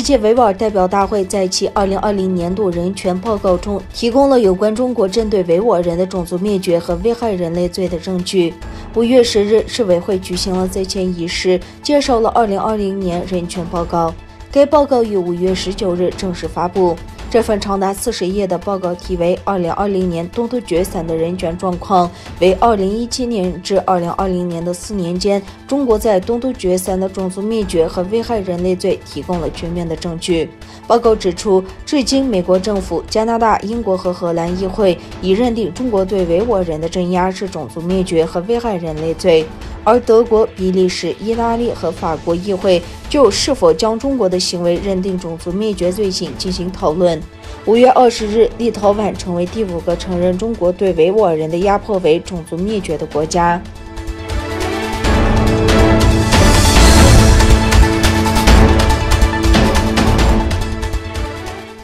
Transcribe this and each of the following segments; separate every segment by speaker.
Speaker 1: 界维吾尔代表大会在其2020年度人权报告中提供了有关中国针对维吾尔人的种族灭绝和危害人类罪的证据。5月10日，世委会举行了在前仪式，介绍了2020年人权报告。该报告于5月19日正式发布。这份长达40页的报告题为2020年东突厥散的人权状况，为2017年至2020年的4年间，中国在东突厥散的种族灭绝和危害人类罪提供了全面的证据。报告指出，至今美国政府、加拿大、英国和荷兰议会已认定中国对维吾尔人的镇压是种族灭绝和危害人类罪，而德国、比利时、意大利和法国议会就是否将中国的行为认定种族灭绝罪行进行讨论。5月20日，立陶宛成为第5个承认中国对维吾尔人的压迫为种族灭绝的国家。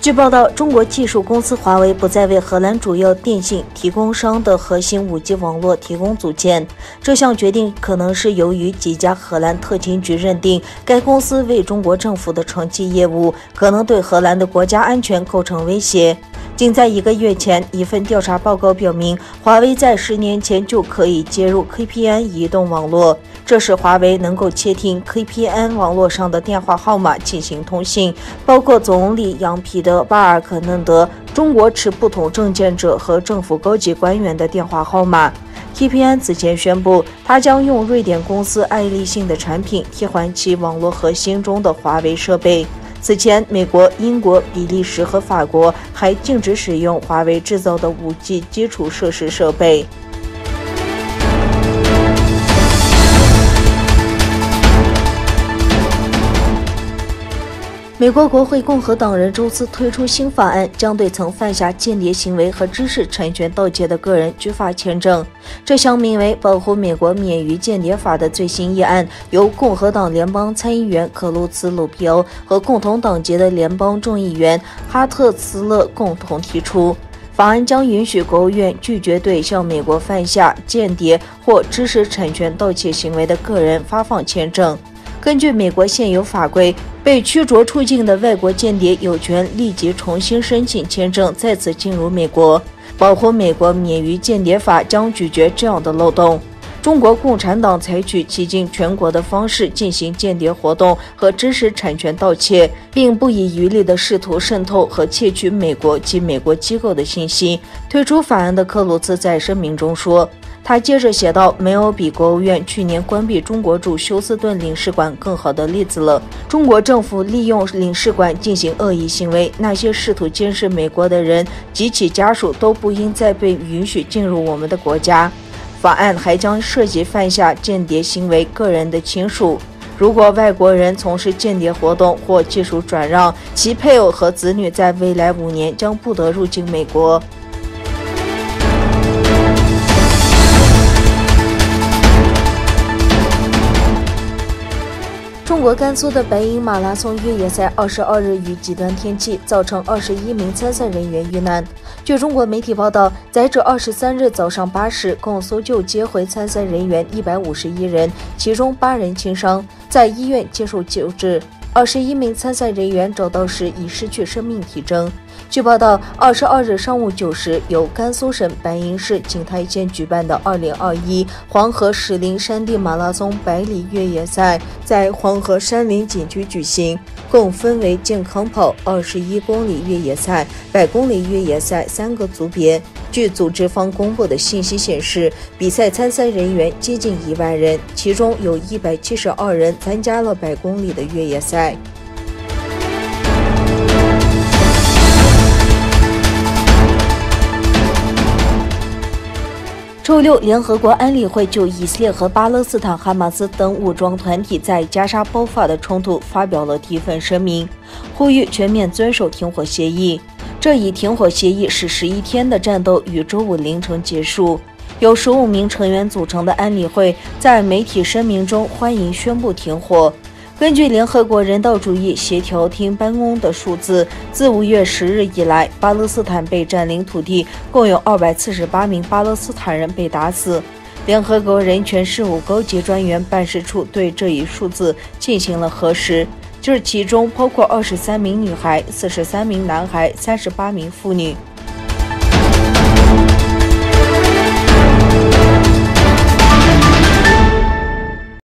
Speaker 1: 据报道，中国技术公司华为不再为荷兰主要电信提供商的核心5G 网络提供组件。这项决定可能是由于几家荷兰特勤局认定该公司为中国政府的长期业务可能对荷兰的国家安全构成威胁。仅在1个月前，一份调查报告表明，华为在10年前就可以接入 KPN 移动网络，这使华为能够窃听 KPN 网络上的电话号码进行通信，包括总理杨皮的巴尔可嫩德、中国持不同证件者和政府高级官员的电话号码。KPN 此前宣布，它将用瑞典公司爱立信的产品替换其网络核心中的华为设备。此前，美国、英国、比利时和法国还禁止使用华为制造的5G 基础设施设备。美国国会共和党人周四推出新法案，将对曾犯下间谍行为和知识产权盗窃的个人拘发签证。这项名为《保护美国免于间谍法》的最新议案，由共和党联邦参议员克鲁茨·鲁皮欧和共同党籍的联邦众议员哈特茨勒共同提出。法案将允许国务院拒绝对向美国犯下间谍或知识产权盗窃行为的个人发放签证。根据美国现有法规，被驱逐出境的外国间谍有权立即重新申请签证，再次进入美国。保护美国免于间谍法将拒绝这样的漏洞。中国共产党采取欺尽全国的方式进行间谍活动和知识产权盗窃，并不遗余力地试图渗透和窃取美国及美国机构的信息。推出法案的克鲁茨在声明中说，他接着写道，没有比国务院去年关闭中国驻休斯顿领事馆更好的例子了。中国政府利用领事馆进行恶意行为，那些试图监视美国的人及其家属都不应再被允许进入我们的国家。法案还将涉及犯下间谍行为个人的亲属。如果外国人从事间谍活动或技术转让，其配偶和子女在未来5年将不得入境美国。中国甘肃的白银马拉松越野赛22日遇极端天气，造成21名参赛人员遇难。据中国媒体报道，载至23日早上8时，共搜救接回参赛人员151人，其中8人轻伤，在医院接受救治。21名参赛人员找到时已失去生命体征。据报道，22日上午9时，由甘肃省白银市景泰县举办的2021黄河石林山地马拉松百里越野赛在黄河山林景区举行，共分为健康跑、21公里越野赛、100公里越野赛3个组别。据组织方公布的信息显示，比赛参赛人员接近1万人，其中有172人参加了100公里的越野赛。周六，联合国安理会就以色列和巴勒斯坦哈马斯等武装团体在加沙爆发的冲突发表了第一份声明，呼吁全面遵守停火协议。这一停火协议使11天的战斗于周五凌晨结束。由15名成员组成的安理会在媒体声明中欢迎宣布停火。根据联合国人道主义协调厅办公的数字，自5月10日以来，巴勒斯坦被占领土地共有248名巴勒斯坦人被打死。联合国人权事务高级专员办事处对这一数字进行了核实。这其中包括23名女孩、43名男孩、38名妇女。